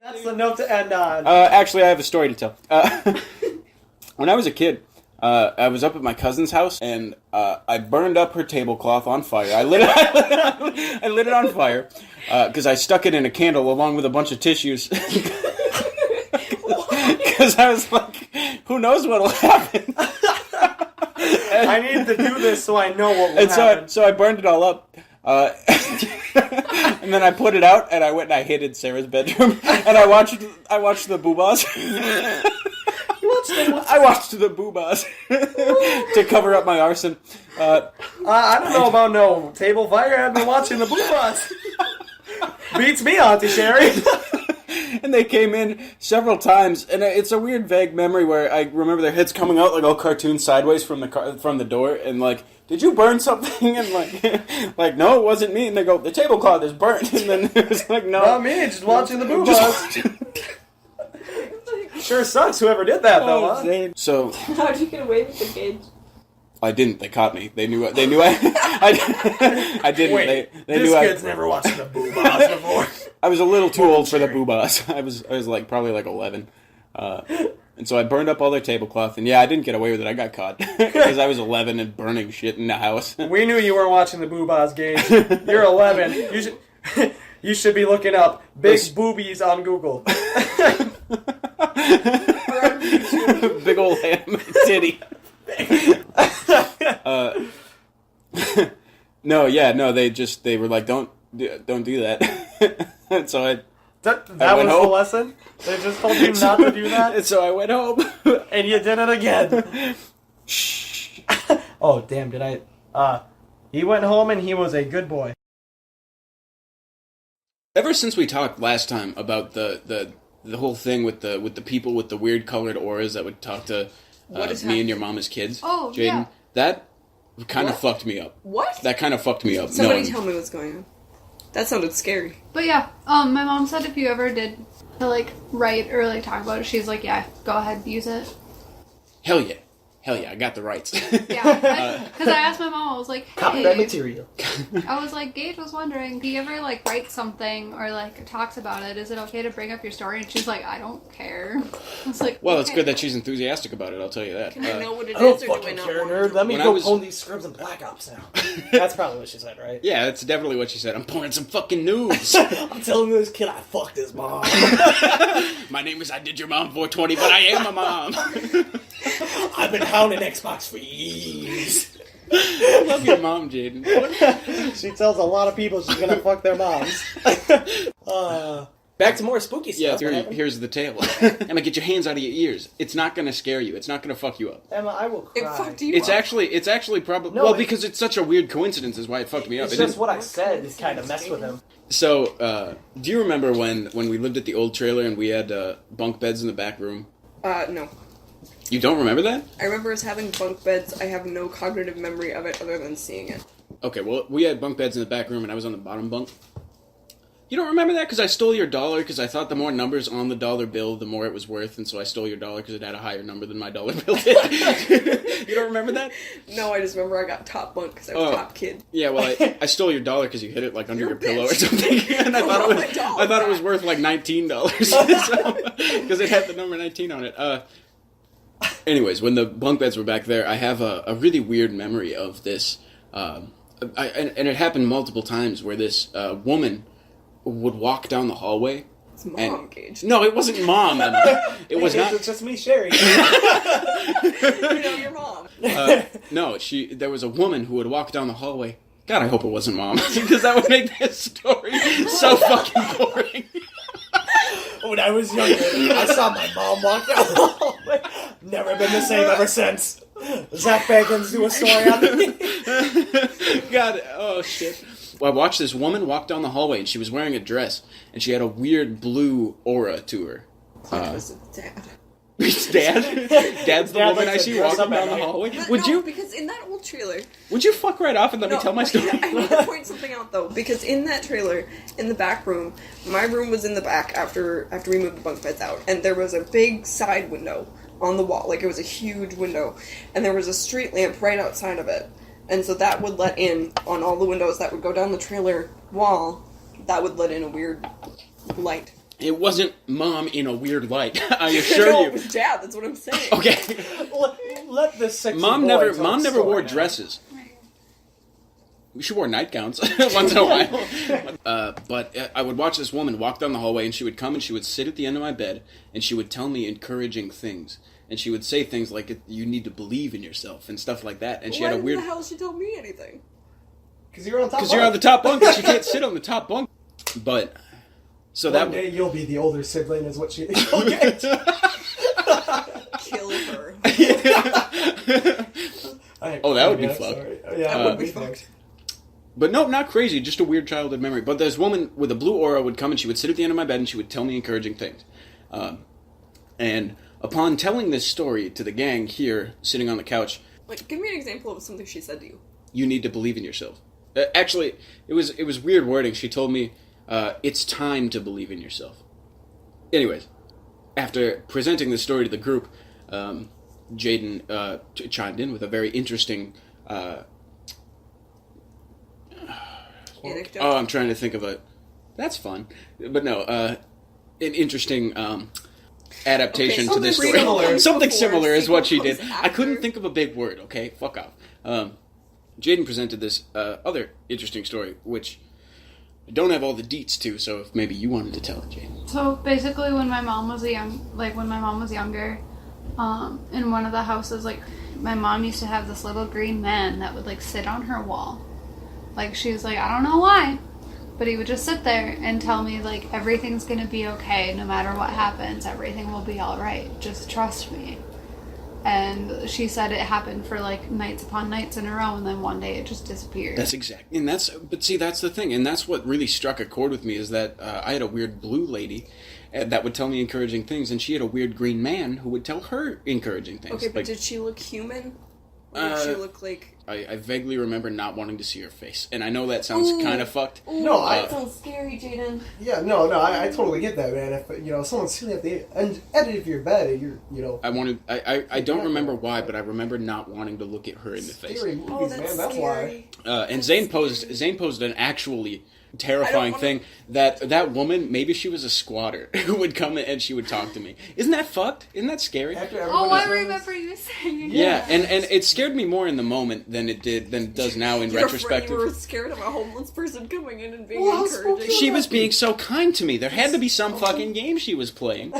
That's the note to end on. Actually, I have a story to tell. When I was a kid, I was up at my cousin's house, and I burned up her tablecloth on fire. I lit it on fire because I stuck it in a candle along with a bunch of tissues. Because I was like, who knows what'll happen? I need to do this so I know what will happen. So I burned it all up. And then I put it out, and I went and I hid in Sarah's bedroom, and I watched the Boohbahs. I watched the Boohbahs to cover up my arson. I don't know about no table fire. I've been watching the Boohbahs. Beats me, Auntie Sherry. And they came in several times, and it's a weird, vague memory where I remember their heads coming out like all cartoon sideways from the door, and like, did you burn something? And like, no, it wasn't me. And they go, the tablecloth is burnt. And then it was like, no, not me. Just watching the Boohbahs. Sure sucks. Whoever did that, though. Huh? So how'd you get away with the gauge? I didn't. They caught me. They knew I didn't. Wait, they this knew kid's never watched the Boohbahs before. I was a little too old for the Boohbahs. I was like probably like 11. And so I burned up all their tablecloth, and yeah, I didn't get away with it. I got caught because I was 11 and burning shit in the house. We knew you weren't watching the Boohbahs, Gage. You're 11. You should be looking up big boobies on Google. Big old ham titty. No, they were like, don't do that. And so That was the lesson? They just told you not to do that? And so I went home. And you did it again. Shh. Oh, damn, did I... he went home and he was a good boy. Ever since we talked last time about the whole thing with the people with the weird colored auras that would talk to me and your mom as kids, oh, Jaden, yeah. that kind of fucked me up. What? That kind of fucked me up. Somebody tell me what's going on. That sounded scary. But yeah, my mom said if you ever did to like write or like talk about it, she's like, yeah, go ahead, use it. Hell yeah, I got the rights. Yeah, because I asked my mom, I was like, hey, Copyright material. I was like, Gage was wondering, do you ever like write something or like talks about it? Is it okay to bring up your story? And she's like, I don't care. I was like, well, okay. it's good that she's enthusiastic about it. I'll tell you that. Can I know what it I don't is, or do I fucking not care, want nerd. to? Let me When go I was- pwn these scripts in Black Ops now. That's probably what she said, right? Yeah, that's definitely what she said. I'm pulling some fucking news. I'm telling this kid I fucked his mom. My name is I Did Your Mom 420, but I am a mom. I've been hounding Xbox for years. I love your mom, Jaden. She tells a lot of people she's gonna fuck their moms. Back to more spooky Yeah, stuff. here's the tale. Emma, get your hands out of your ears. It's not going to scare you. It's not going to fuck you up. Emma, I will cry. It fucked you It's up. actually probably... No, because it's such a weird coincidence is why it fucked me up. It's It just didn't- what I said is kind of messed with him. So, do you remember when we lived at the old trailer and we had bunk beds in the back room? No. You don't remember that? I remember us having bunk beds. I have no cognitive memory of it other than seeing it. Okay, well, we had bunk beds in the back room and I was on the bottom bunk. You don't remember that? Because I stole your dollar because I thought the more numbers on the dollar bill, the more it was worth, and so I stole your dollar because it had a higher number than my dollar bill did. You don't remember that? No, I just remember I got top bunk because I was top kid. Yeah, well, I stole your dollar because you hid it like under You're your a pillow or bitch. something, and I thought it was $1 worth like $19 because it had the number 19 on it. Anyways, when the bunk beds were back there, I have a really weird memory of this, and it happened multiple times where this woman would walk down the hallway. It's Mom, Gage. No, it wasn't Mom, Emma. It was not. It's just me, Sherry. You know your mom. No, there was a woman who would walk down the hallway. God, I hope it wasn't Mom, because that would make this story so fucking boring. When I was younger, I saw my mom walk down the hallway. Never been the same ever since. Zach Bagans do a story on me. God, oh shit. Well, I watched this woman walk down the hallway, and she was wearing a dress, and she had a weird blue aura to her. It was Dad. It's Dad? Dad's the Dad woman I likes to see dress walking up down at the night. hallway? But Would no, you? because in that old trailer... Would you fuck right off and let me tell my story? I need to point something out, though, because in that trailer, in the back room, my room was in the back after we moved the bunk beds out, and there was a big side window on the wall, like it was a huge window, and there was a street lamp right outside of it, and so that would let in, on all the windows that would go down the trailer wall, that would let in a weird light. It wasn't mom in a weird light. I assure No, you. it was dad. That's what I'm saying. Okay. Let this sexy Mom boy never tell mom the never story wore now. dresses. She wore nightgowns once in a while. But I would watch this woman walk down the hallway, and she would come and she would sit at the end of my bed, and she would tell me encouraging things. And she would say things like, you need to believe in yourself, and stuff like that. And she had a weird... Why the hell she told me anything? Because you're on top. Because you're on the top bunk, and she can't sit on the top bunk. But... So One day you'll be the older sibling, is what you'll get. Kill her. Oh, that would be fucked. Yeah, That would be fucked. But no, not crazy, just a weird childhood memory. But this woman with a blue aura would come and she would sit at the end of my bed and she would tell me encouraging things. And upon telling this story to the gang here, sitting on the couch... Like, give me an example of something she said to you. You need to believe in yourself. Actually, it was weird wording. She told me, it's time to believe in yourself. Anyways, after presenting this story to the group, Jaden chimed in with a very interesting... Anecdote? Oh, I'm trying to think of a... That's fun. But no, an interesting adaptation to this story. Something similar is what she did. I couldn't think of a big word, okay? Fuck off. Jaden presented this other interesting story, which I don't have all the deets to, so if maybe you wanted to tell it, Jaden. So basically, when my mom was younger, in one of the houses, like, my mom used to have this little green man that would, like, sit on her wall. Like, she was like, I don't know why, but he would just sit there and tell me, like, everything's gonna be okay, no matter what happens, everything will be alright, just trust me. And she said it happened for, like, nights upon nights in a row, and then one day it just disappeared. That's exact. And but see, that's the thing, and that's what really struck a chord with me, is that I had a weird blue lady that would tell me encouraging things, and she had a weird green man who would tell her encouraging things. Okay, but like, did she look human? Or did she look like... I vaguely remember not wanting to see her face, and I know that sounds kind of fucked. Ooh, No, that sounds scary, Jaden. Yeah, no, I totally get that, man. If someone's sitting at the end of your bed, you're. I don't remember why, but I remember not wanting to look at her in the face. Scary movies, man. That's why. And Zane posed an actually terrifying thing that woman, maybe she was a squatter who would come in and she would talk to me. Isn't that fucked? Isn't that scary? I remember you saying Yeah, and it scared me more in the moment than it does now in retrospective. You were scared of a homeless person coming in and being encouraging. She was being so kind to me. There had to be some fucking game she was playing.